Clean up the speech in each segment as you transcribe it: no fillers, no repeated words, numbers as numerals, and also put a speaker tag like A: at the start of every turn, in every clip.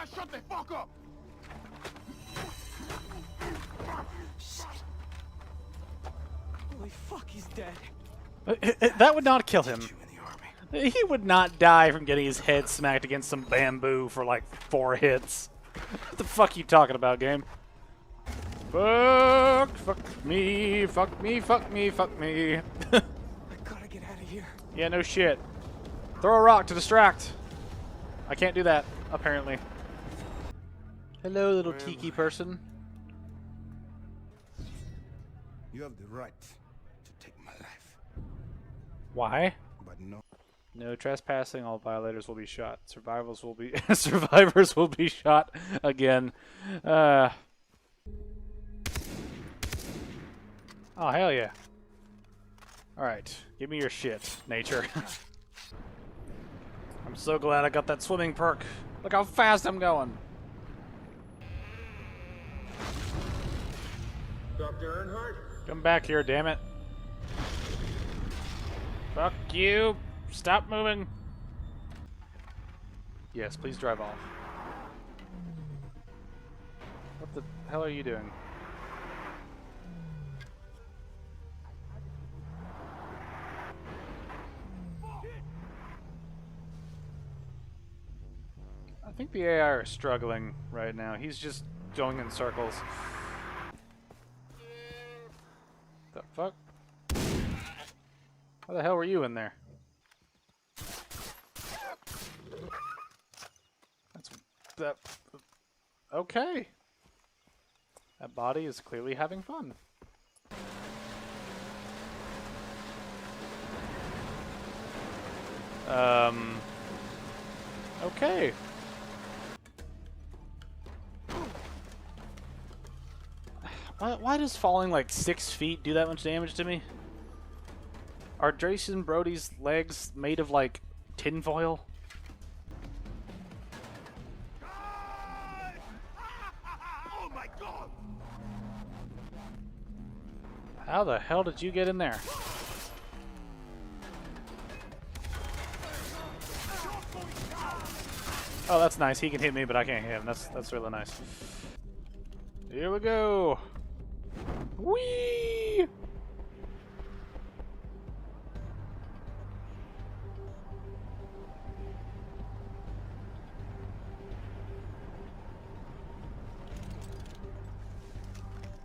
A: Now shut the fuck up!
B: Holy fuck, he's dead.
C: That would not kill him. He would not die from getting his head smacked against some bamboo for like 4 hits. What the fuck are you talking about, game? Fuck me, fuck me, fuck me, fuck me.
B: I gotta get out of here.
C: Yeah, no shit. Throw a rock to distract. I can't do that, apparently. Hello, little tiki person.
A: You have the right to take my life.
C: Why?
A: But no.
C: No trespassing. All violators will be shot. Survivors will be survivors will be shot again. Oh hell yeah! All right, give me your shit, nature. I'm so glad I got that swimming perk. Look how fast I'm going.
A: Dr. Earnhardt?
C: Come back here, damn it. Fuck you. Stop moving. Yes, please drive off. What the hell are you doing? I think the AI are struggling right now. He's just going in circles. The fuck? How the hell were you in there? That's that. Okay. That body is clearly having fun. Okay. Why does falling like 6 feet do that much damage to me? Are Jason Brody's legs made of like tinfoil?
A: Oh my god!
C: How the hell did you get in there? Oh, that's nice. He can hit me, but I can't hit him. That's really nice. Here we go. Whee!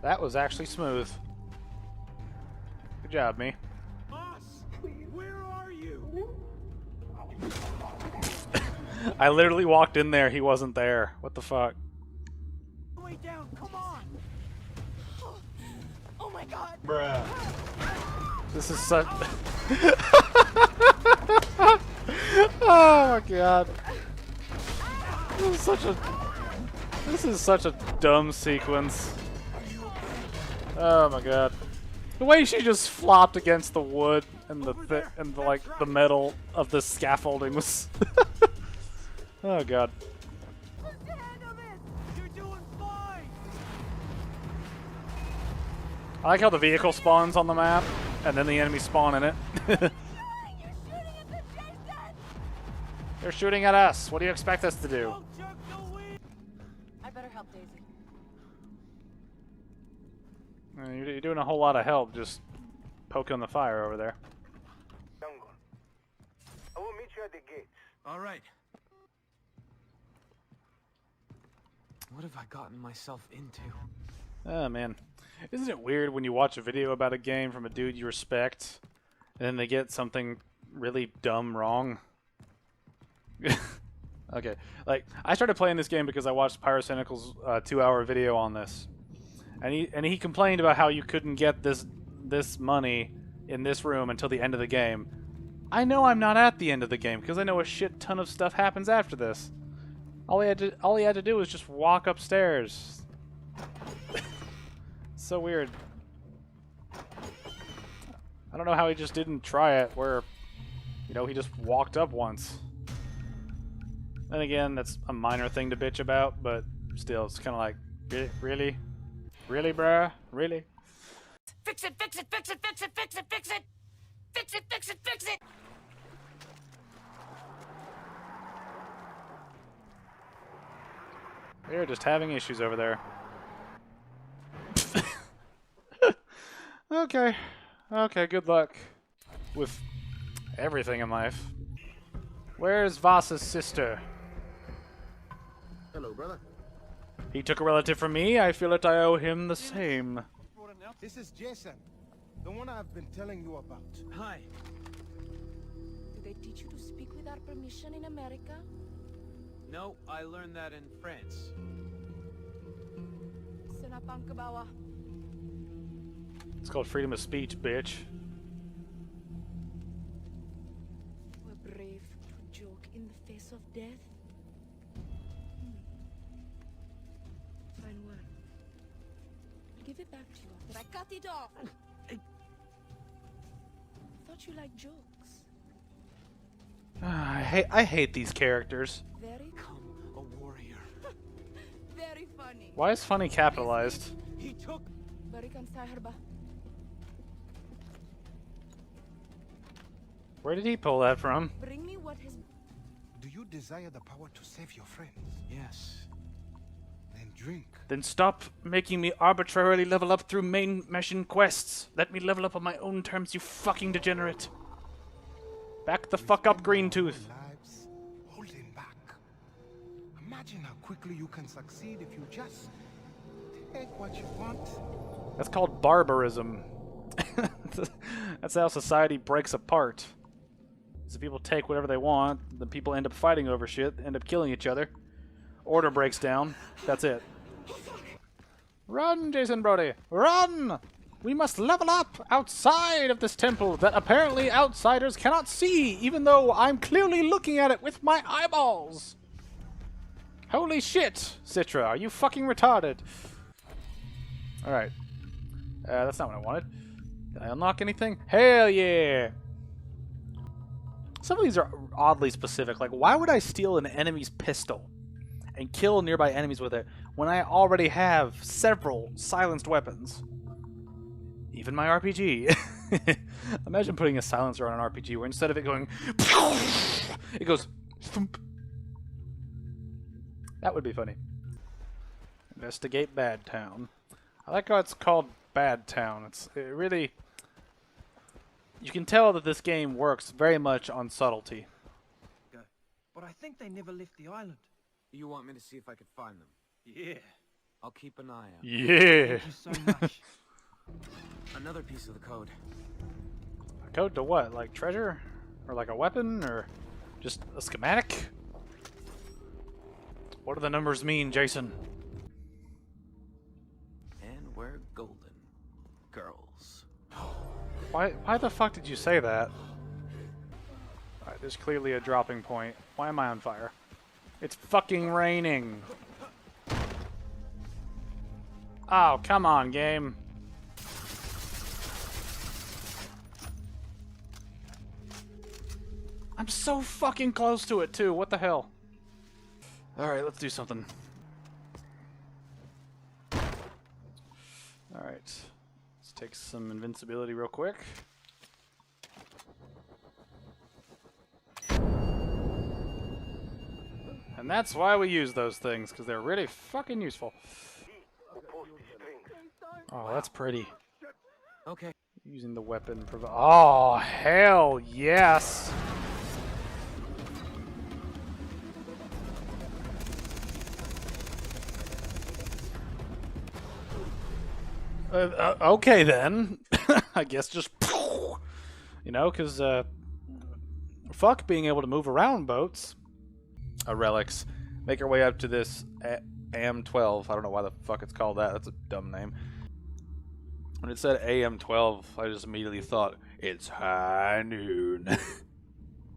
C: That was actually smooth. Good job, me.
A: Boss, where are you?
C: I literally walked in there. He wasn't there. What the fuck?
B: Way down, come on. Oh my god.
A: Bruh.
C: This is such. Oh my god. This is such a dumb sequence. Oh my god. The way she just flopped against the wood and the metal of the scaffolding was oh god.
B: You're doing fine.
C: I like how the vehicle spawns on the map and then the enemy spawn in it. They're shooting at us. What do you expect us to do?
D: I better help Daisy.
C: You're doing a whole lot of help just poking the fire over there.
A: I will meet you at the gates.
B: All right. What have I gotten myself into?
C: Oh man. Isn't it weird when you watch a video about a game from a dude you respect and then they get something really dumb wrong? Okay. Like, I started playing this game because I watched Pyrocynical's 2-hour video on this. And he complained about how you couldn't get this money in this room until the end of the game. I know I'm not at the end of the game because I know a shit ton of stuff happens after this. All he had to do was just walk upstairs. So weird. I don't know how he just didn't try it where, you know, he just walked up once. Then again, that's a minor thing to bitch about, but still, it's kind of like, really? Really, bruh? Really?
D: Fix it, fix it, fix it, fix it, fix it, fix it! Fix it, fix it, fix it!
C: They're just having issues over there. Okay. Okay, good luck with everything in life. Where's Voss's sister?
A: Hello, brother.
C: He took a relative from me. I feel that I owe him the same.
A: This is Jason, the one I've been telling you about.
B: Hi.
D: Do they teach you to speak without permission in America?
B: No, I learned that in France.
D: Senapang kabawa.
C: It's called freedom of speech, bitch.
D: We're brave to joke in the face of death. Fine word. Give it back to you after I cut it off. Thought you liked jokes.
C: I hate these characters.
D: Very,
B: Come, a warrior.
D: very funny.
C: Why is funny capitalized?
A: He took...
D: Barikan saya herba.
C: Where did he pull that from?
D: Bring me what has...
A: Do you desire the power to save your friends?
B: Yes.
A: Then drink.
C: Then stop making me arbitrarily level up through main mission quests. Let me level up on my own terms, you fucking degenerate. Back the fuck up, Green Tooth.
A: Lives holding back. Imagine how quickly you can succeed if you just take what you want.
C: That's called barbarism. That's how society breaks apart. So people take whatever they want, then people end up fighting over shit, end up killing each other. Order breaks down. That's it. Run, Jason Brody! Run! We must level up outside of this temple that apparently outsiders cannot see, even though I'm clearly looking at it with my eyeballs! Holy shit, Citra, are you fucking retarded? Alright. That's not what I wanted. Did I unlock anything? Hell yeah! Some of these are oddly specific. Like, why would I steal an enemy's pistol and kill nearby enemies with it when I already have several silenced weapons? Even my RPG. Imagine putting a silencer on an RPG where instead of it going, it goes thump. That would be funny. Investigate Bad Town. I like how it's called Bad Town. It really... You can tell that this game works very much on subtlety.
E: But I think they never left the island.
B: You want me to see if I could find them?
E: Yeah.
B: I'll keep an eye out.
C: Yeah!
E: Thank you so much.
B: Another piece of the code.
C: A code to what? Like treasure? Or like a weapon? Or just a schematic? What do the numbers mean, Jason?
B: And we're golden. Girls.
C: Why the fuck did you say that? Alright, there's clearly a dropping point. Why am I on fire? It's fucking raining! Oh, come on, game. I'm so fucking close to it, too. What the hell? Alright, let's do something. Alright. Let's take some invincibility real quick. And that's why we use those things, because they're really fucking useful. Oh, that's pretty.
B: Okay.
C: Using the weapon. Oh, hell yes! Okay then. I guess just, you know, because fuck being able to move around boats. Relics. Make our way up to this AM-12. I don't know why the fuck it's called that. That's a dumb name. When it said AM-12, I just immediately thought, it's high noon.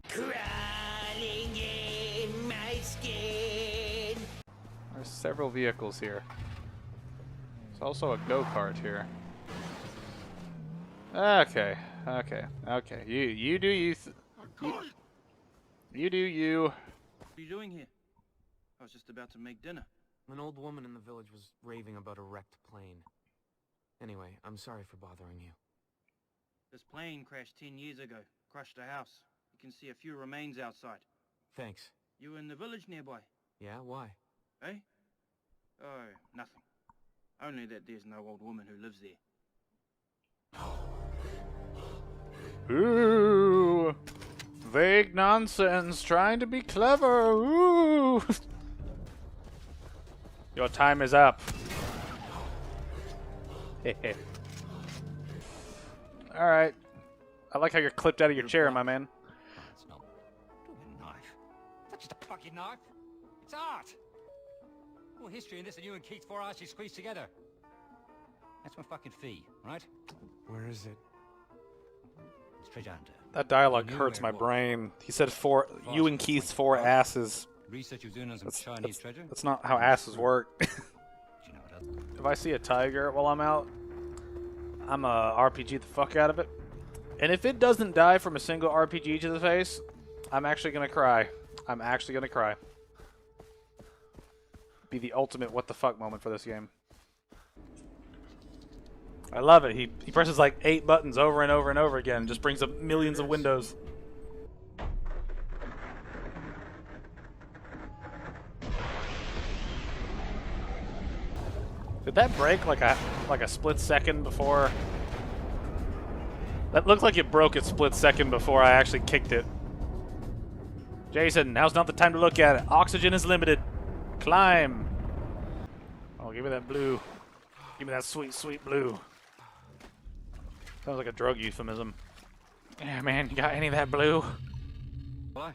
D: Crawling in my skin.
C: There's several vehicles here. There's also a go-kart here. Okay. You do you. You do you.
E: What are you doing here? I was just about to make dinner.
B: An old woman in the village was raving about a wrecked plane. Anyway, I'm sorry for bothering you.
E: This plane crashed 10 years ago. Crushed a house. You can see a few remains outside.
B: Thanks.
E: You were in the village nearby,
B: Yeah, why?
E: eh? Oh, nothing. Only that there's no old woman who lives there.
C: Ooh, vague nonsense, trying to be clever. Ooh. Your time is up. All right. I like how you're clipped out of your chair, my man.
F: It's not. Don't get a knife. That's just a fucking knife. It's art. All history in this and you and Keith's 4 arches squeezed together. That's my fucking fee, right?
B: Where is it?
F: It's treasure hunter.
C: That dialogue
F: You knew
C: hurts
F: where
C: my
F: it was.
C: brain. He said you and Keith's 4 asses.
F: Research you was doing on some Chinese treasure?
C: That's not how asses work.
F: Do you know what else?
C: If I see a tiger while I'm out, I'm a RPG the fuck out of it. And if it doesn't die from a single RPG to the face, I'm actually gonna cry. I'm actually gonna cry. Be the ultimate what the fuck moment for this game. I love it. He presses like 8 buttons over and over and over again. Just brings up millions of windows. Did that break like a split second before? That looked like it broke a split second before I actually kicked it. Jason, now's not the time to look at it. Oxygen is limited. Climb. Oh, give me that blue. Give me that sweet, sweet blue. Sounds like a drug euphemism. Yeah, man, you got any of that blue?
F: Why?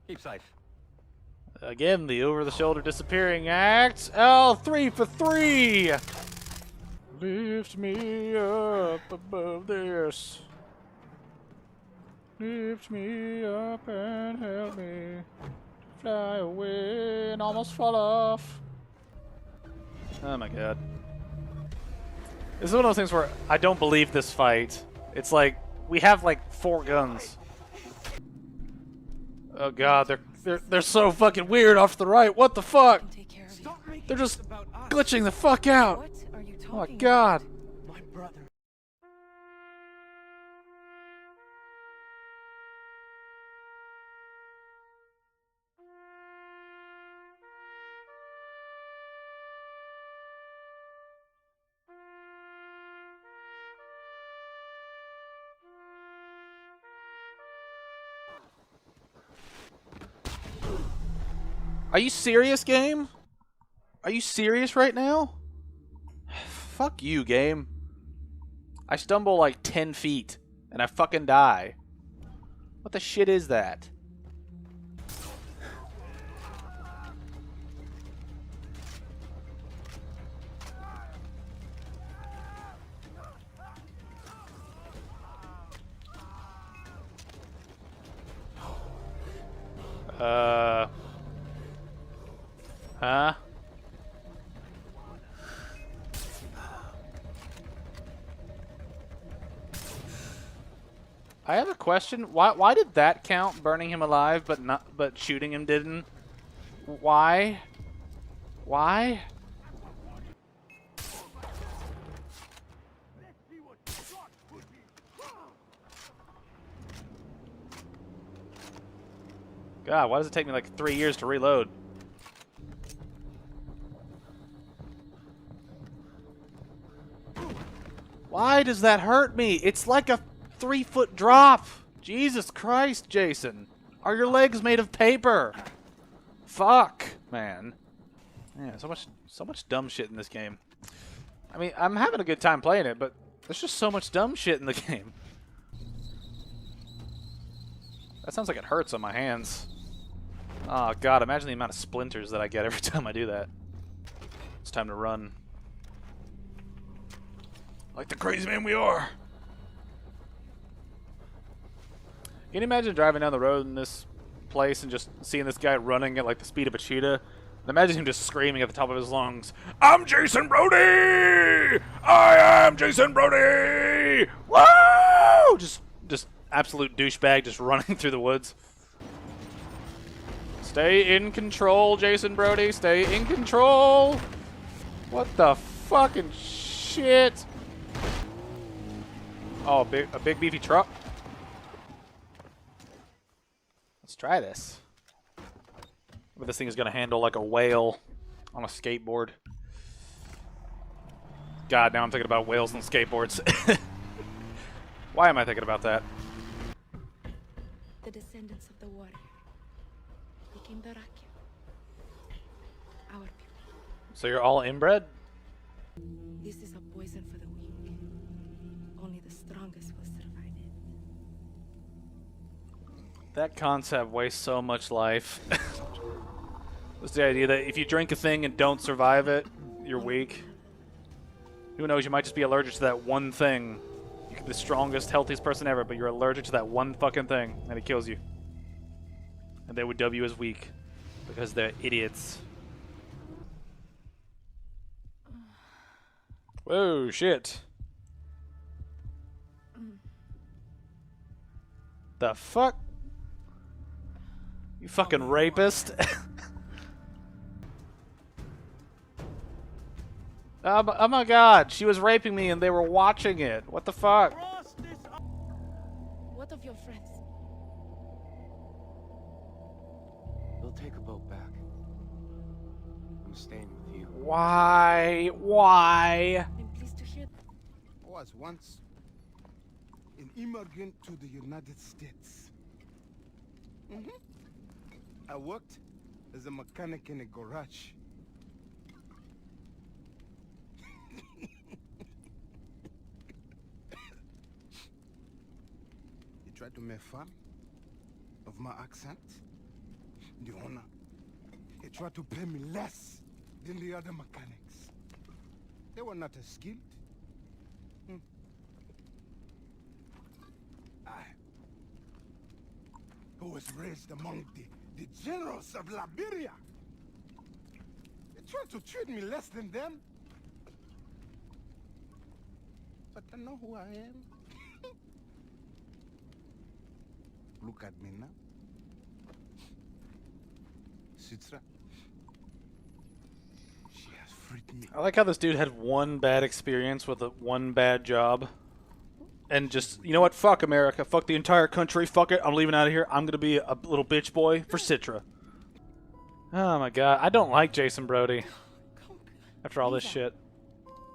F: Keep safe.
C: Again, the over-the-shoulder disappearing act. Oh, 3 for 3! Lift me up above this. Lift me up and help me fly away and almost fall off. Oh my god. This is one of those things where I don't believe this fight. It's like, we have like 4 guns. Oh god, they're so fucking weird off to the right. What the fuck?
D: I'll take care of you.
C: They're just glitching the fuck out.
D: What are you talking
C: Oh my god.
E: My brother.
C: Are you serious, game? Are you serious right now? Fuck you, game. I stumble like 10 feet and I fucking die. What the shit is that? Huh? I have a question. Why did that count, burning him alive, but shooting him didn't? Why? Why? God, why does it take me like 3 years to reload? Why does that hurt me? It's like a 3-foot drop. Jesus Christ, Jason. Are your legs made of paper? Fuck, man. Yeah, so much dumb shit in this game. I mean, I'm having a good time playing it, but there's just so much dumb shit in the game. That sounds like it hurts on my hands. Oh god, imagine the amount of splinters that I get every time I do that. It's time to run. Like the crazy man we are. Can you imagine driving down the road in this place and just seeing this guy running at like the speed of a cheetah? And imagine him just screaming at the top of his lungs, "I'm Jason Brody! I am Jason Brody! Woo!" Just absolute douchebag just running through the woods. Stay in control, Jason Brody. Stay in control. What the fucking shit? Oh, a big beefy truck. Let's try this. But this thing is gonna handle like a whale. on a skateboard. God, now I'm thinking about whales and skateboards. Why am I thinking about that?
D: The descendants of the water became the Rakya. Our people.
C: So you're all inbred?
D: This is a poison for the weak. Only the strongest will survive it.
C: That concept wastes so much life. What's the idea that if you drink a thing and don't survive it, you're weak? Who knows, you might just be allergic to that one thing. You could be the strongest, healthiest person ever, but you're allergic to that one fucking thing, and it kills you. And they would dub you as weak, because they're idiots. Whoa, shit. The fuck? You fucking rapist. Oh my god, she was raping me and they were watching it. What the fuck?
D: What of your friends?
B: We'll take a boat back. I'm staying with you.
C: Why? Why?
D: I'm pleased to hear that.
A: I was once an immigrant to the United States. I worked as a mechanic in a garage. You tried to make fun of my accent? The owner, he tried to pay me less than the other mechanics. They were not as skilled. I was raised among the generals of Liberia. They tried to treat me less than them. But I know who I am. Look at me now. Citra. She has freed me.
C: I like how this dude had one bad experience with one bad job. And just, you know what? Fuck America. Fuck the entire country. Fuck it. I'm leaving out of here. I'm gonna be a little bitch boy for Citra. Oh my god. I don't like Jason Brody. After all this shit.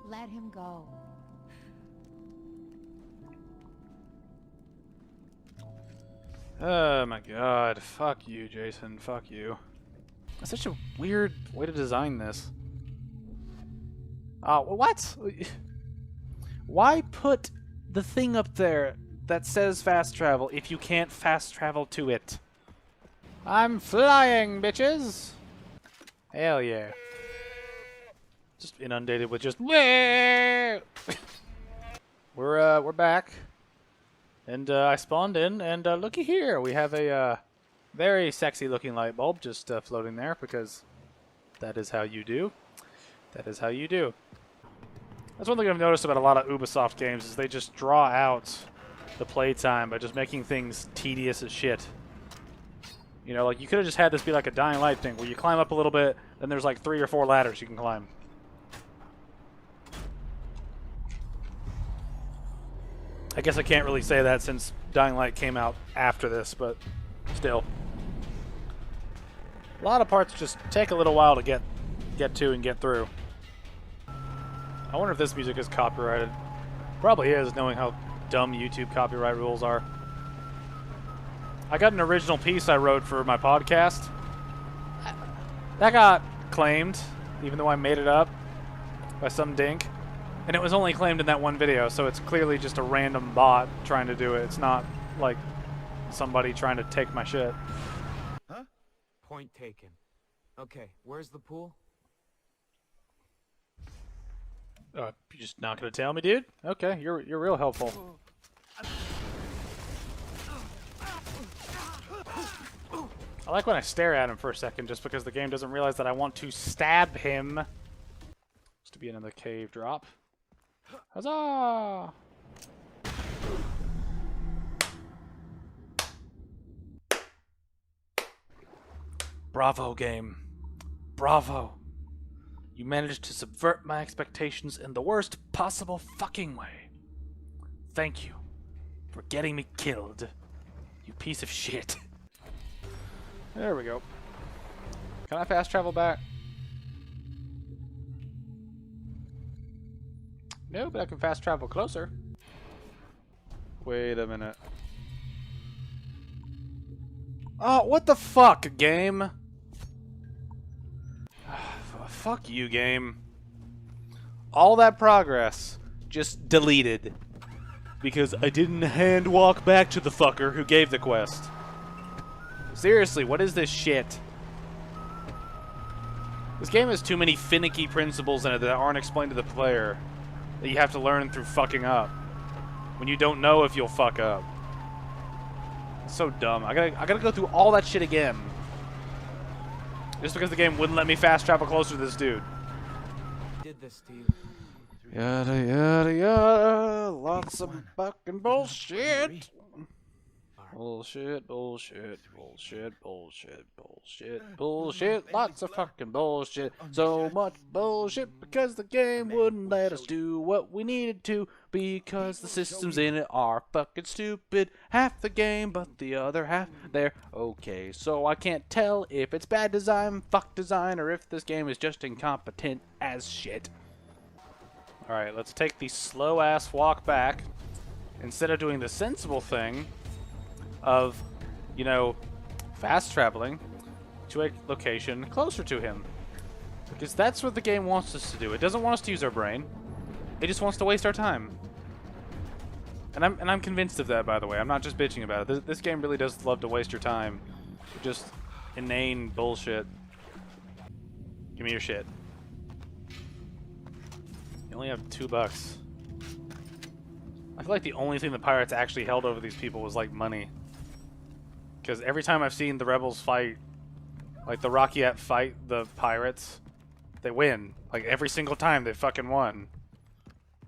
G: Let him go.
C: Oh my god. Fuck you, Jason. Fuck you. That's such a weird way to design this. What? Why put the thing up there that says fast travel if you can't fast travel to it? I'm flying, bitches! Hell yeah. Just inundated with just we're back. And I spawned in, and looky here, we have a very sexy looking light bulb just floating there, because that is how you do. That is how you do. That's one thing I've noticed about a lot of Ubisoft games, is they just draw out the playtime by just making things tedious as shit. You know, like you could have just had this be like a Dying Light thing, where you climb up a little bit, then there's like 3 or 4 ladders you can climb. I guess I can't really say that since Dying Light came out after this, but still. A lot of parts just take a little while to get to and get through. I wonder if this music is copyrighted. Probably is, knowing how dumb YouTube copyright rules are. I got an original piece I wrote for my podcast. That got claimed, even though I made it up by some dink. And it was only claimed in that one video, so it's clearly just a random bot trying to do it. It's not like somebody trying to take my shit.
B: Huh? Point taken. Okay, where's the pool?
C: You're just not gonna tell me, dude? Okay, you're real helpful. I like when I stare at him for a second, just because the game doesn't realize that I want to stab him. Supposed to be another cave drop. Huzzah! Bravo, game. Bravo. You managed to subvert my expectations in the worst possible fucking way. Thank you for getting me killed, you piece of shit. There we go. Can I fast travel back? No, but I can fast travel closer. Wait a minute. Oh, what the fuck, game? Fuck you, game. All that progress just deleted because I didn't hand walk back to the fucker who gave the quest. Seriously, what is this shit? This game has too many finicky principles in it that aren't explained to the player that you have to learn through fucking up when you don't know if you'll fuck up. It's so dumb. I gotta go through all that shit again just because the game wouldn't let me fast travel closer to this dude.
B: Did this to you?
C: Yada yada yada. Lots of fucking bullshit. Bullshit, bullshit, bullshit, bullshit, bullshit, bullshit. Lots of fucking bullshit. So much bullshit because the game wouldn't let us do what we needed to because the systems in it are fucking stupid. Half the game, but the other half, they're okay. So I can't tell if it's bad design, fuck design, or if this game is just incompetent as shit. Alright, let's take the slow-ass walk back instead of doing the sensible thing of, you know, fast traveling to a location closer to him. Because that's what the game wants us to do. It doesn't want us to use our brain. It just wants to waste our time. And I'm convinced of that, by the way. I'm not just bitching about it. This game really does love to waste your time. Just inane bullshit. Give me your shit. You only have $2. I feel like the only thing the pirates actually held over these people was like money. Because every time I've seen the rebels fight, like the Rakyat fight the pirates, they win. Like every single time they fucking won.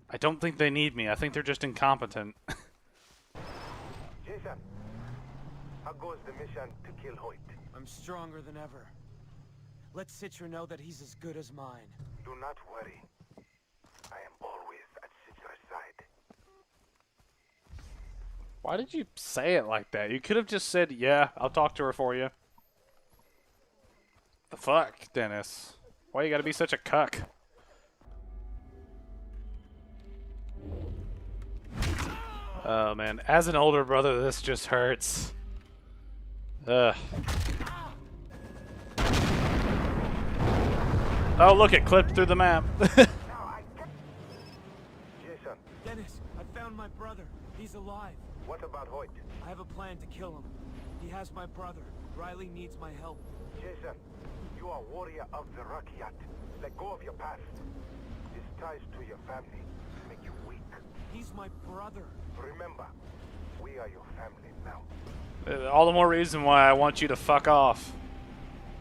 C: I don't think they need me. I think they're just incompetent.
A: Jason, how goes the mission to kill Hoyt?
B: I'm stronger than ever. Let Citra know that he's as good as mine.
A: Do not worry. I am always at Citra's side.
C: Why did you say it like that? You could have just said, yeah, I'll talk to her for you. The fuck, Dennis? Why you gotta be such a cuck? Oh man, as an older brother, this just hurts. Ugh. Oh, look, it clipped through the map.
A: Jason,
B: Dennis, I found my brother. He's alive.
A: what about Hoyt?
B: I have a plan to kill him. He has my brother. Riley needs my help.
A: Jason, you are warrior of the Rakyat. Let go of your past. These ties to your family make you weak.
B: He's my brother.
A: Remember, we are your family now.
C: All the more reason why I want you to fuck off.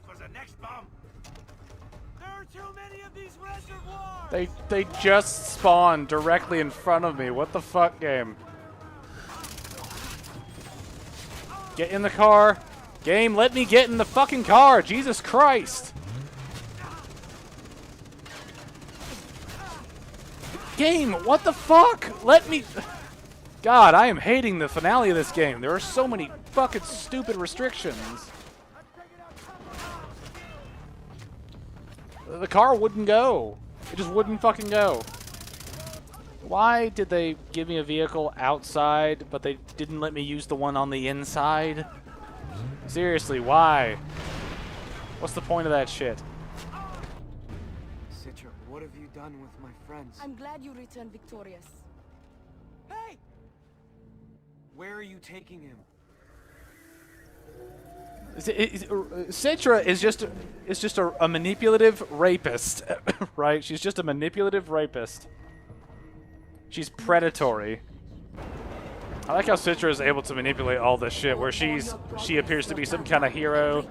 E: For the next bomb. There are too many of these reservoirs.
C: They just spawned directly in front of me. What the fuck, game? Get in the car. Game, let me get in the fucking car. Jesus Christ. Game, what the fuck? Let me... God, I am hating the finale of this game. There are so many fucking stupid restrictions. The car wouldn't go. It just wouldn't fucking go. Why did they give me a vehicle outside, but they didn't let me use the one on the inside? Seriously, why? What's the point of that shit?
B: Citra, what have you done with my friends?
D: I'm glad you returned victorious.
B: Hey! Where are you taking him?
C: Citra is just a manipulative rapist, right? She's just a manipulative rapist. She's predatory. I like how Citra is able to manipulate all this shit, where she appears to be some kind of hero,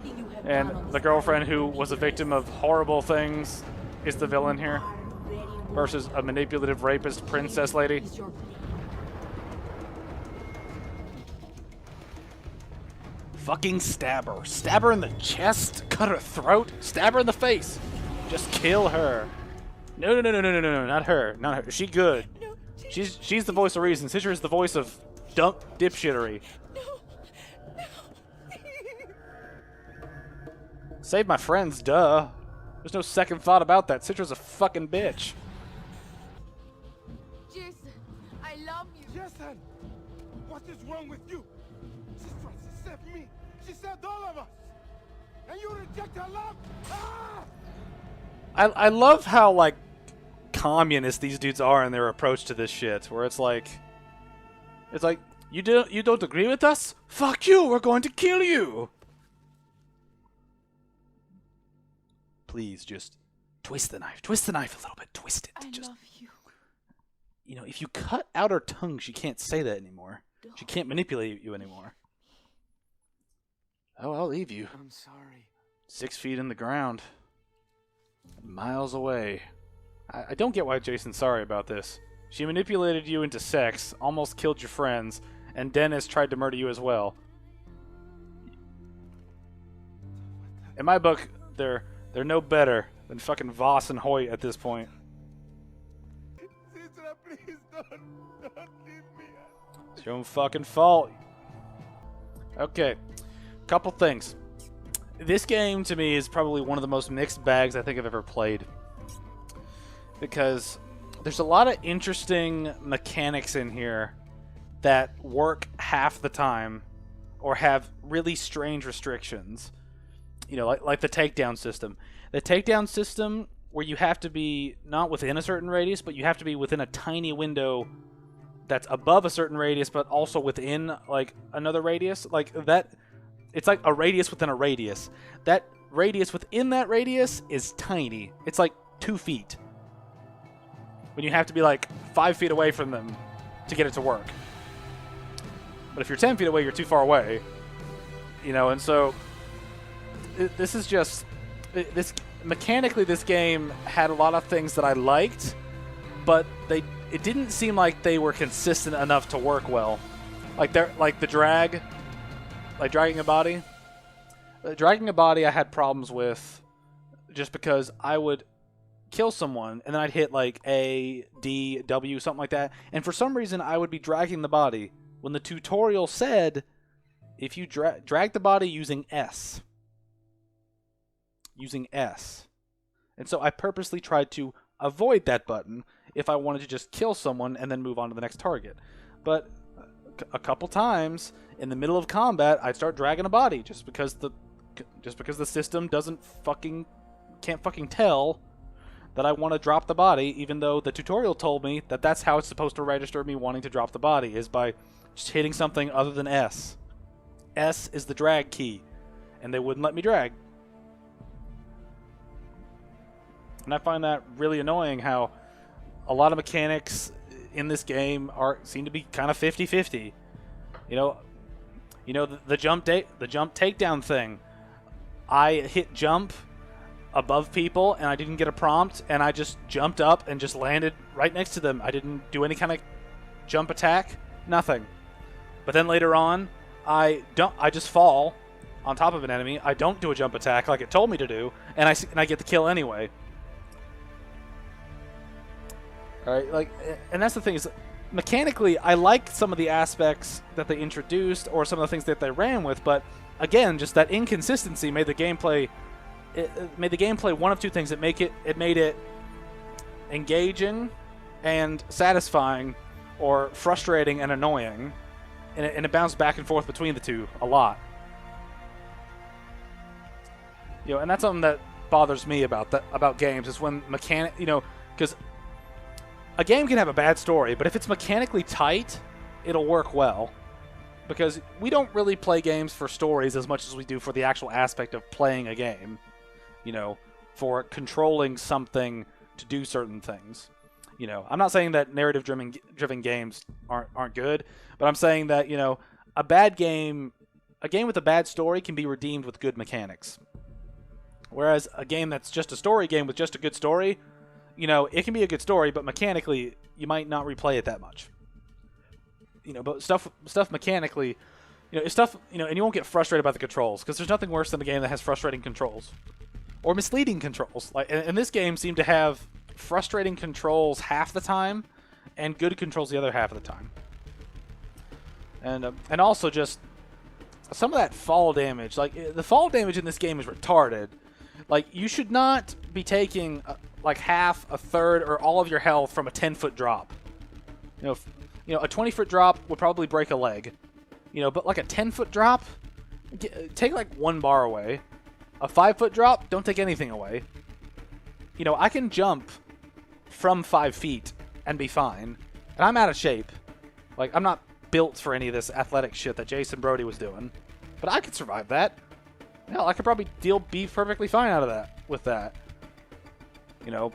C: and the girlfriend who was a victim of horrible things is the villain here, versus a manipulative rapist princess lady. Fucking stab her. Stab her in the chest, cut her throat, stab her in the face. Just kill her. No, not her. Not her. She good. She's the voice of reason. Citra is the voice of dump dipshittery. Save my friends, duh. There's no second thought about that. Citra's a fucking bitch.
A: is wrong with you? She's trying to save me. She saved all of us. And you reject her love? Ah!
C: I love how, like, communist these dudes are in their approach to this shit, where it's like, you don't agree with us? Fuck you, we're going to kill you. Please just twist the knife a little bit, twist it.
D: I
C: Just,
D: love you.
C: you know, if you cut out her tongue, she can't say that anymore. She can't manipulate you anymore. Oh, I'll leave you.
B: I'm sorry.
C: 6 feet in the ground. Miles away. I don't get why Jason's sorry about this. She manipulated you into sex, almost killed your friends, and Dennis tried to murder you as well. In my book, they're no better than fucking Voss and Hoyt at this point.
A: Citra, please don't leave me.
C: It's your own fucking fault. Okay, couple things. This game, to me, is probably one of the most mixed bags I think I've ever played. Because there's a lot of interesting mechanics in here that work half the time or have really strange restrictions. You know, like the takedown system. The takedown system, where you have to be not within a certain radius, but you have to be within a tiny window that's above a certain radius, but also within, like, another radius. Like, that... It's like a radius within a radius. That radius within that radius is tiny. It's like 2 feet. When you have to be like 5 feet away from them to get it to work. But if you're 10 feet away, you're too far away. You know, and so this is just... Mechanically, this game had a lot of things that I liked, but it didn't seem like they were consistent enough to work well. Like the drag... Like dragging a body. Dragging a body I had problems with just because I would kill someone and then I'd hit like A, D, W, something like that. And for some reason I would be dragging the body when the tutorial said if you drag the body using S. Using S. And so I purposely tried to avoid that button if I wanted to just kill someone and then move on to the next target. But a couple times in the middle of combat, I'd start dragging a body just because the system can't fucking tell that I want to drop the body, even though the tutorial told me that that's how it's supposed to register me wanting to drop the body, is by just hitting something other than S. S is the drag key, and they wouldn't let me drag. And I find that really annoying, how a lot of mechanics in this game seem to be kind of 50-50. You know the jump takedown thing. I hit jump above people and I didn't get a prompt, and I just jumped up and just landed right next to them. I didn't do any kind of jump attack, nothing. But then later on, I just fall on top of an enemy. I don't do a jump attack like it told me to do, and I get the kill anyway. All right, like, and that's the thing, is mechanically I like some of the aspects that they introduced or some of the things that they ran with, but again, just that inconsistency made the gameplay one of two things. It made it engaging and satisfying, or frustrating and annoying, and it bounced back and forth between the two a lot. You know, and that's something that bothers me about games, is when because a game can have a bad story, but if it's mechanically tight, it'll work well. Because we don't really play games for stories as much as we do for the actual aspect of playing a game. You know, for controlling something to do certain things. You know, I'm not saying that narrative-driven games aren't good, but I'm saying that, you know, a game with a bad story can be redeemed with good mechanics. Whereas a game that's just a story game with just a good story, you know, it can be a good story, but mechanically, you might not replay it that much. You know, but stuff mechanically, you know, and you won't get frustrated by the controls, because there's nothing worse than a game that has frustrating controls. Or misleading controls. And this game seemed to have frustrating controls half the time, and good controls the other half of the time. And also just some of that fall damage. Like, the fall damage in this game is retarded. Like, you should not be taking like half, a third, or all of your health from a 10-foot drop. You You know, a 20-foot drop would probably break a leg. You know, but like a 10-foot drop, take like 1 bar away. A 5-foot drop, don't take anything away. You know, I can jump from 5 feet and be fine. And I'm out of shape. Like, I'm not built for any of this athletic shit that Jason Brody was doing. But I could survive that. Hell, I could probably be perfectly fine out of that with that. You know.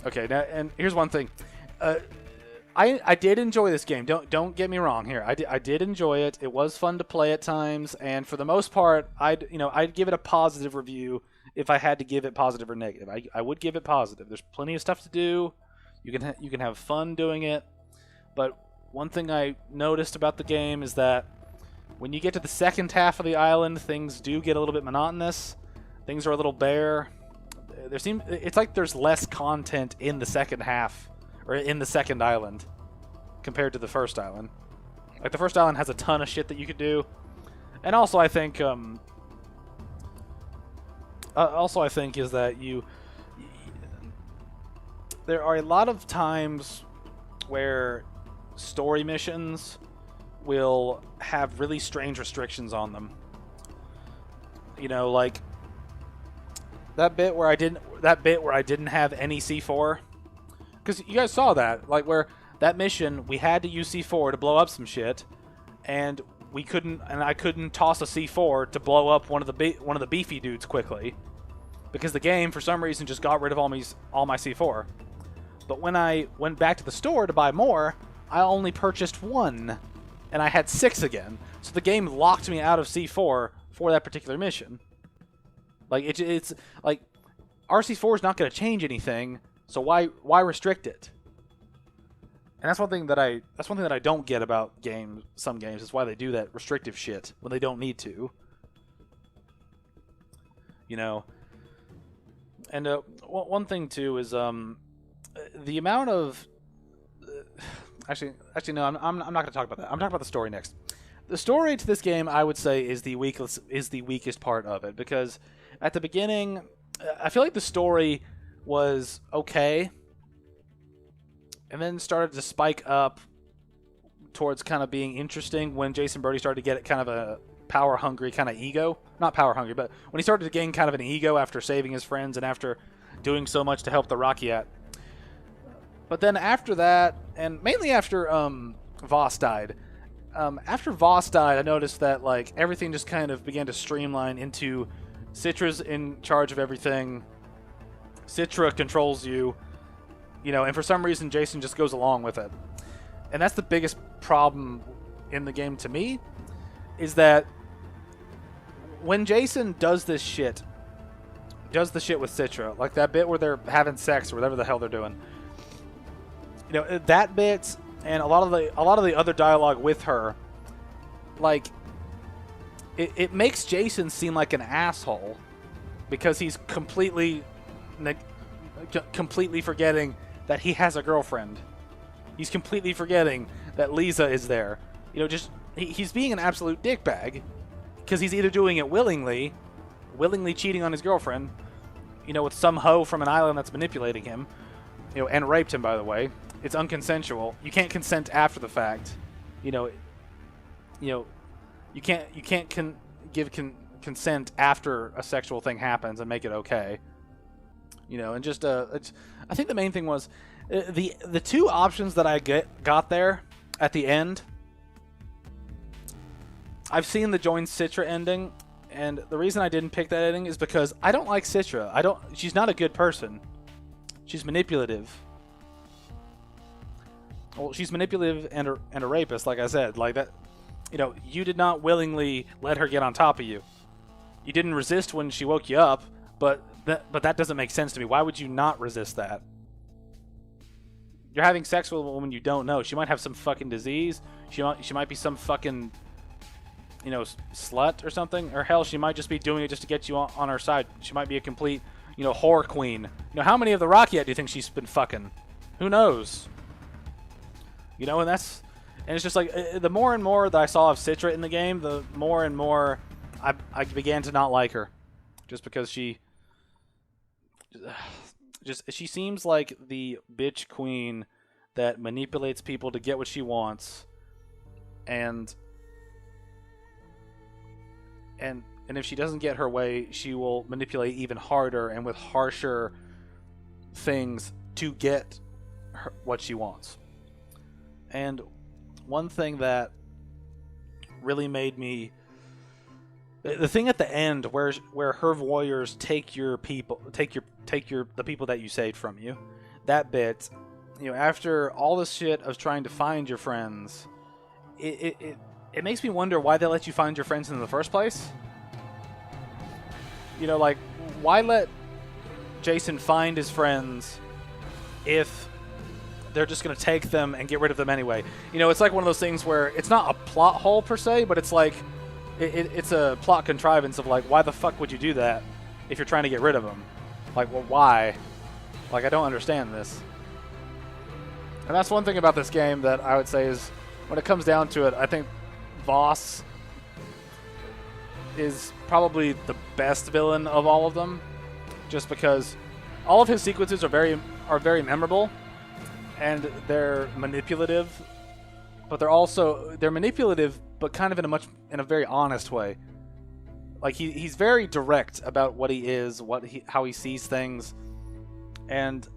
C: Okay, now, and here's one thing. I did enjoy this game. Don't get me wrong here. I did enjoy it. It was fun to play at times, and for the most part, I'd give it a positive review if I had to give it positive or negative. I would give it positive. There's plenty of stuff to do. You can have fun doing it. But one thing I noticed about the game is that when you get to the second half of the island, things do get a little bit monotonous. Things are a little bare. It's like there's less content in the second half, or in the second island, compared to the first island. Like, the first island has a ton of shit that you could do. And also, I think, is that there are a lot of times where story missions will have really strange restrictions on them. You know, like that bit where I didn't have any C4, because you guys saw that, like, where that mission we had to use C4 to blow up some shit, and I couldn't toss a C4 to blow up one of the beefy dudes quickly, because the game for some reason just got rid of all my C4. But when I went back to the store to buy more, I only purchased 1, and I had 6 again. So the game locked me out of C4 for that particular mission. Like, it's like RC4 is not going to change anything, so why restrict it? And that's one thing that I don't get about some games is why they do that restrictive shit when they don't need to. You know. And one thing too is the amount of actually no, I'm not going to talk about that. I'm talking about the story next. The story to this game, I would say, is the weakest part of it, because at the beginning, I feel like the story was okay, and then started to spike up towards kind of being interesting when Jason Brody started to get kind of a power-hungry kind of ego. Not power-hungry, but when he started to gain kind of an ego after saving his friends and after doing so much to help the Rakyat. But then after that, and mainly after Voss died, I noticed that, like, everything just kind of began to streamline into Citra's in charge of everything. Citra controls you, you know, and for some reason Jason just goes along with it. And that's the biggest problem in the game to me, is that when Jason does the shit with Citra, like that bit where they're having sex or whatever the hell they're doing, you know, that bit and a lot of the other dialogue with her, like, it makes Jason seem like an asshole because he's completely forgetting that he has a girlfriend. He's completely forgetting that Lisa is there. You know, just he's being an absolute dickbag because he's either doing it willingly cheating on his girlfriend, you know, with some hoe from an island that's manipulating him, you know, and raped him, by the way. It's unconsensual. You can't consent after the fact. You know, you can't give consent after a sexual thing happens and make it okay. You know, and just I think the main thing was the two options that I got there at the end. I've seen the Join Citra ending, and the reason I didn't pick that ending is because I don't like Citra. She's not a good person. She's manipulative. Well, she's manipulative and a rapist, like I said. Like that, you know, you did not willingly let her get on top of you. You didn't resist when she woke you up, but that doesn't make sense to me. Why would you not resist that? You're having sex with a woman you don't know. She might have some fucking disease. She might be some fucking, you know, slut or something. Or hell, she might just be doing it just to get you on her side. She might be a complete, you know, whore queen. You know, how many of the Rakyat do you think she's been fucking? Who knows? You know, and it's just like, the more and more that I saw of Citra in the game, the more and more I began to not like her. Just because she seems like the bitch queen that manipulates people to get what she wants, and if she doesn't get her way, she will manipulate even harder and with harsher things to get what she wants. And one thing that really made me, the thing at the end where her warriors take your people, the people that you saved from you, that bit, you know, after all this shit of trying to find your friends, it makes me wonder why they let you find your friends in the first place. You know, like, why let Jason find his friends if they're just going to take them and get rid of them anyway? You know, it's like one of those things where it's not a plot hole per se, but it's like, it's a plot contrivance of like, why the fuck would you do that if you're trying to get rid of them? Like, well, why? Like, I don't understand this. And that's one thing about this game that I would say is, when it comes down to it, I think Voss is probably the best villain of all of them, just because all of his sequences are very memorable, and they're manipulative, but they're manipulative, but kind of in a very honest way. Like he's very direct about what he is, how he sees things, and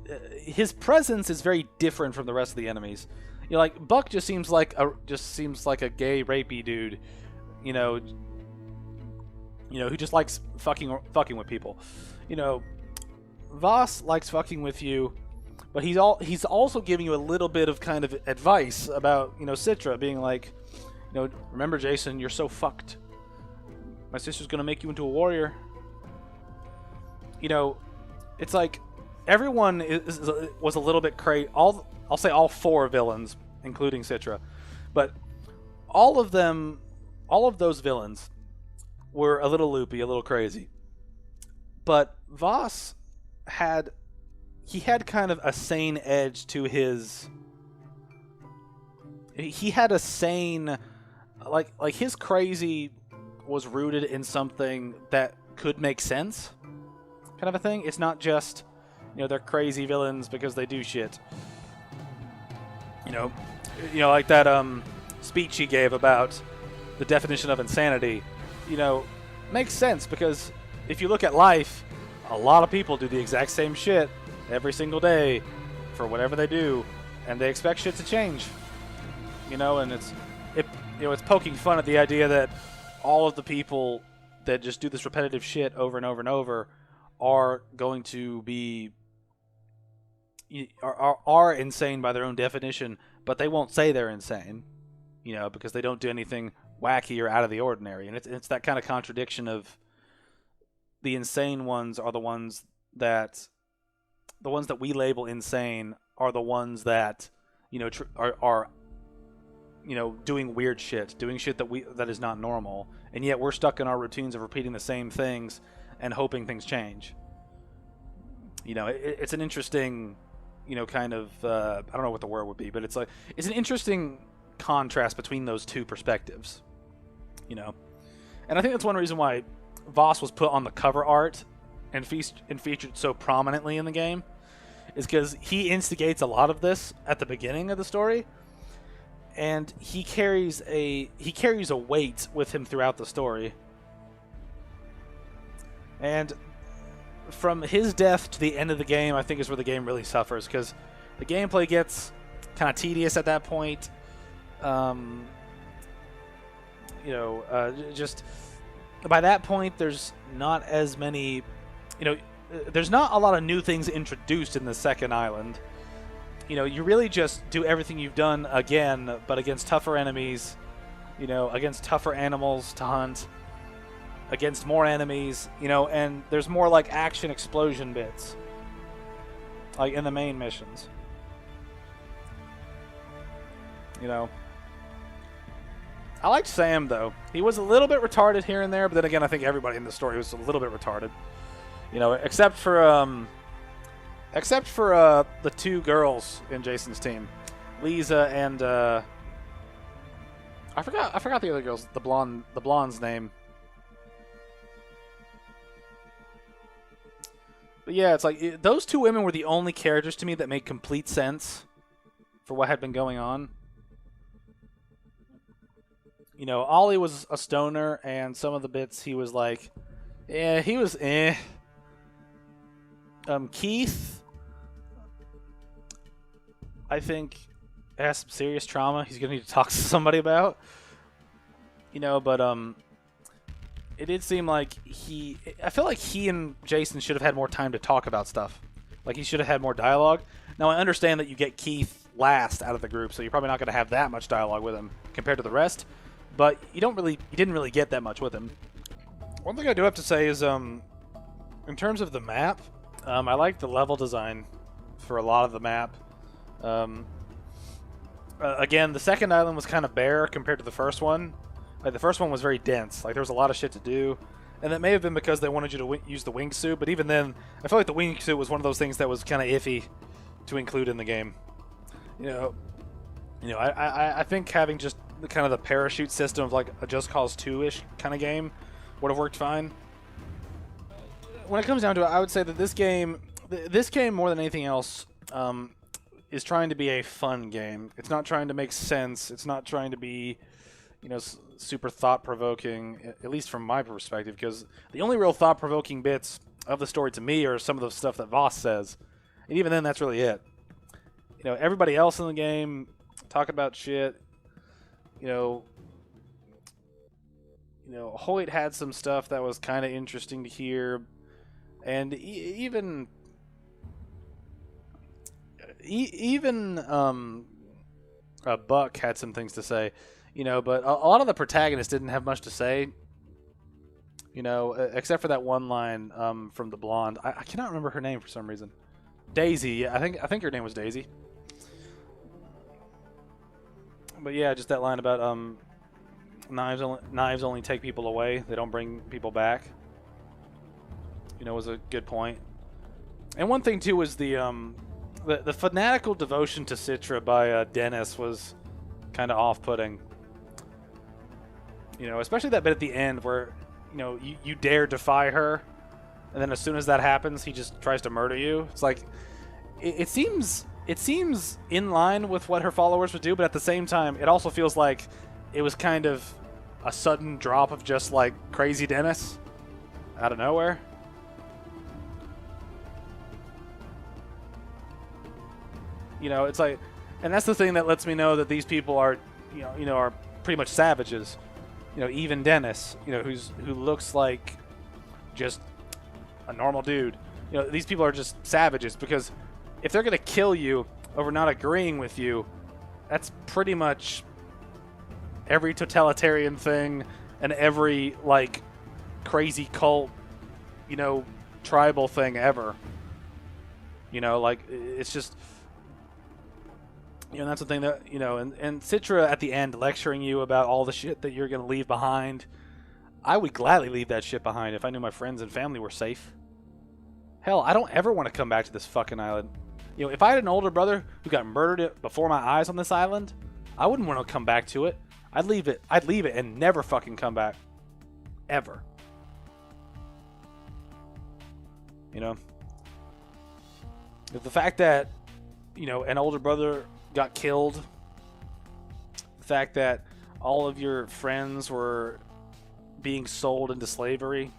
C: his presence is very different from the rest of the enemies. You know, like Buck just seems like a gay rapey dude, you know, who just likes fucking with people. You know, Voss likes fucking with you, but he's also giving you a little bit of kind of advice about, you know, Citra, being like, you know, remember, Jason, you're so fucked. My sister's gonna make you into a warrior. You know, it's like everyone was a little bit crazy. I'll say all four villains, including Citra, but all of those villains were a little loopy, a little crazy. But Voss had kind of a sane edge to his. He had a sane, like his crazy was rooted in something that could make sense, kind of a thing. It's not just, you know, they're crazy villains because they do shit. You know, like that speech he gave about the definition of insanity. You know, makes sense, because if you look at life, a lot of people do the exact same shit every single day for whatever they do, and they expect shit to change. You know, and it's poking fun at the idea that all of the people that just do this repetitive shit over and over and over are going to be are insane by their own definition, but they won't say they're insane, you know, because they don't do anything wacky or out of the ordinary. And it's that kind of contradiction of the insane ones are the ones that we label insane are the ones that, you know, are you know, doing weird shit, doing shit that is not normal, and yet we're stuck in our routines of repeating the same things and hoping things change. You know, it's an interesting, you know, kind of I don't know what the word would be, but it's an interesting contrast between those two perspectives. You know, and I think that's one reason why Voss was put on the cover art and featured so prominently in the game, is because he instigates a lot of this at the beginning of the story. And he carries a weight with him throughout the story. And from his death to the end of the game, I think is where the game really suffers, because the gameplay gets kind of tedious at that point. You know, just by that point, there's not as many, you know, there's not a lot of new things introduced in the second island. You know, you really just do everything you've done again, but against tougher enemies, you know, against tougher animals to hunt, against more enemies, you know, and there's more like action explosion bits, like in the main missions. You know, I liked Sam, though. He was a little bit retarded here and there, but then again, I think everybody in the story was a little bit retarded. You know, except for the two girls in Jason's team, Lisa and I forgot the other girl's, the blonde's name. But yeah, it's like those two women were the only characters to me that made complete sense for what had been going on. You know, Ollie was a stoner, and some of the bits he was like, he was Keith, I think, has some serious trauma he's gonna need to talk to somebody about. You know, but it did seem like I feel like he and Jason should have had more time to talk about stuff. Like, he should have had more dialogue. Now, I understand that you get Keith last out of the group, so you're probably not going to have that much dialogue with him compared to the rest. But you didn't really get that much with him. One thing I do have to say is, in terms of the map, I like the level design for a lot of the map. Again, the second island was kind of bare compared to the first one. Like, the first one was very dense. Like, there was a lot of shit to do. And that may have been because they wanted you to use the wingsuit, but even then, I feel like the wingsuit was one of those things that was kind of iffy to include in the game. You know, I think having just the kind of the parachute system of like a Just Cause 2-ish kind of game would have worked fine. When it comes down to it, I would say that this game more than anything else, is trying to be a fun game. It's not trying to make sense. It's not trying to be, you know, super thought-provoking, at least from my perspective, because the only real thought-provoking bits of the story to me are some of the stuff that Voss says. And even then, that's really it. You know, everybody else in the game talk about shit. You know, Hoyt had some stuff that was kind of interesting to hear. And even Buck had some things to say. You know, but a lot of the protagonists didn't have much to say. You know, except for that one line from the blonde. I cannot remember her name for some reason. Daisy. Yeah, I think her name was Daisy. But yeah, just that line about knives only take people away. They don't bring people back. You know, was a good point. And one thing too was the fanatical devotion to Citra by Dennis was kind of off-putting. You know, especially that bit at the end where, you know, you dare defy her, and then as soon as that happens, he just tries to murder you. It's like, it seems in line with what her followers would do, but at the same time, it also feels like it was kind of a sudden drop of just like crazy Dennis out of nowhere. You know, it's like, and that's the thing that lets me know that these people are, you know, are pretty much savages. You know, even Dennis, you know, who looks like just a normal dude. You know, these people are just savages, because if they're gonna kill you over not agreeing with you, that's pretty much every totalitarian thing and every like crazy cult, you know, tribal thing ever. You know, like, it's just, you know, that's the thing that, you know, and Citra at the end lecturing you about all the shit that you're going to leave behind. I would gladly leave that shit behind if I knew my friends and family were safe. Hell, I don't ever want to come back to this fucking island. You know, if I had an older brother who got murdered before my eyes on this island, I wouldn't want to come back to it. I'd leave it and never fucking come back. Ever. You know? The fact that, you know, an older brother got killed, the fact that all of your friends were being sold into slavery,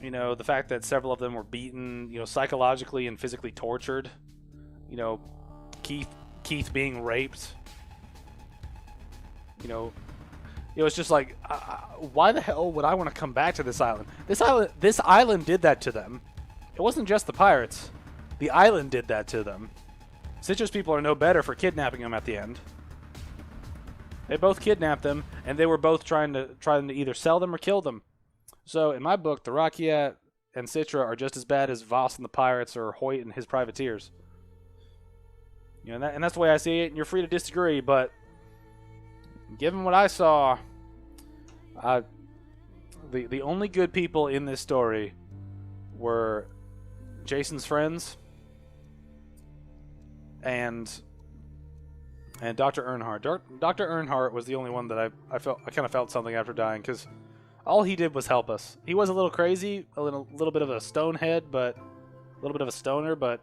C: you know, the fact that several of them were beaten, you know, psychologically and physically tortured, you know, Keith being raped, you know, it was just like, why the hell would I want to come back to this island? This island did that to them. It wasn't just the pirates. The island did that to them. Citra's people are no better for kidnapping them at the end. They both kidnapped them, and they were both trying to either sell them or kill them. So, in my book, the Rakyat and Citra are just as bad as Voss and the pirates or Hoyt and his privateers. You know, and that's the way I see it, and you're free to disagree, but given what I saw, the only good people in this story were Jason's friends and Dr. Earnhardt. Dr. Earnhardt was the only one that I kind of felt something after dying, because all he did was help us. He was a little crazy, a little bit of a stonehead, but a little bit of a stoner, but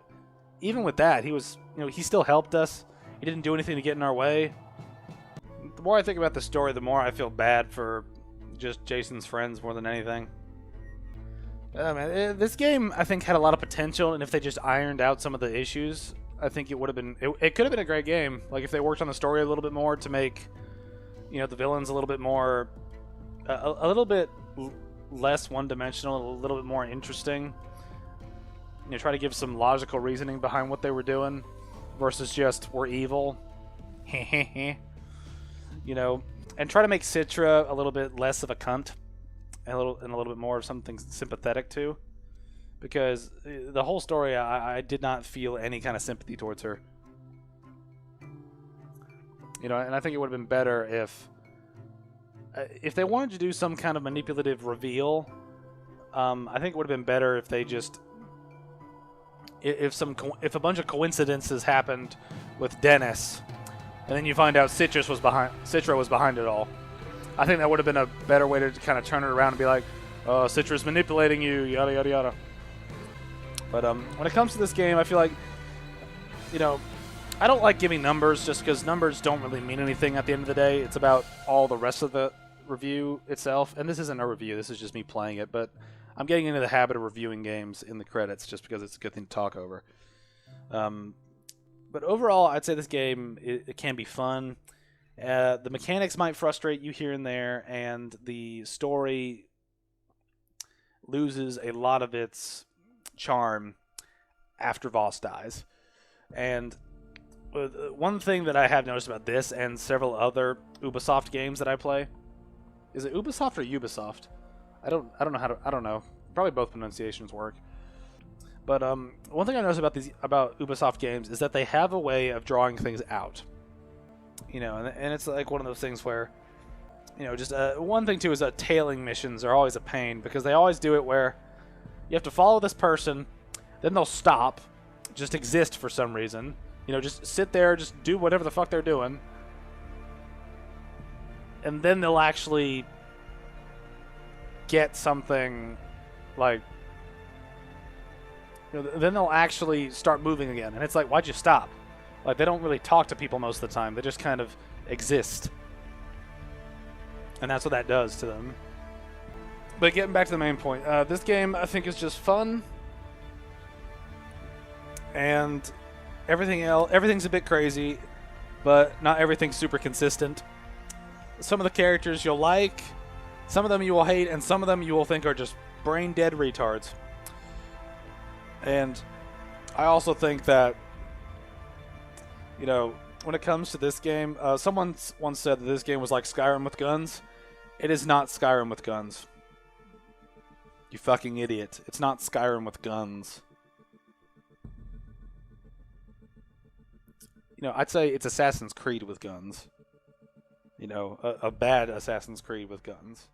C: even with that, he was, he still helped us. He didn't do anything to get in our way. The more I think about the story, the more I feel bad for just Jason's friends more than anything. Man, this game, I think, had a lot of potential, and if they just ironed out some of the issues, I think it would have been. It could have been a great game. Like if they worked on the story a little bit more to make, the villains a little bit more, a little bit less one-dimensional, a little bit more interesting. Try to give some logical reasoning behind what they were doing, versus just we're evil. And try to make Citra a little bit less of a cunt. And a little bit more of something sympathetic to, because the whole story I did not feel any kind of sympathy towards her. And I think it would have been better if they wanted to do some kind of manipulative reveal. I think it would have been better if they just if a bunch of coincidences happened with Dennis, and then you find out Citra was behind it all. I think that would have been a better way to kind of turn it around and be like, oh, Citra's manipulating you, yada, yada, yada. But when it comes to this game, I feel like, I don't like giving numbers just because numbers don't really mean anything at the end of the day. It's about all the rest of the review itself. And this isn't a review. This is just me playing it. But I'm getting into the habit of reviewing games in the credits just because it's a good thing to talk over. But overall, I'd say this game, it can be fun. The mechanics might frustrate you here and there, and the story loses a lot of its charm after Voss dies. And one thing that I have noticed about this and several other Ubisoft games that I play, is it Ubisoft or Ubisoft? I don't know. Probably both pronunciations work. But one thing I noticed about Ubisoft games is that they have a way of drawing things out. And it's like one of those things where, just one thing too is that tailing missions are always a pain because they always do it where you have to follow this person, then they'll stop, just exist for some reason, just sit there, just do whatever the fuck they're doing, and then they'll actually get something like, then they'll actually start moving again, and it's like, why'd you stop? Like, they don't really talk to people most of the time. They just kind of exist. And that's what that does to them. But getting back to the main point, this game, I think, is just fun. And everything's a bit crazy, but not everything's super consistent. Some of the characters you'll like, some of them you will hate, and some of them you will think are just brain-dead retards. And I also think that, when it comes to this game, someone once said that this game was like Skyrim with guns. It is not Skyrim with guns. You fucking idiot. It's not Skyrim with guns. I'd say it's Assassin's Creed with guns. A bad Assassin's Creed with guns.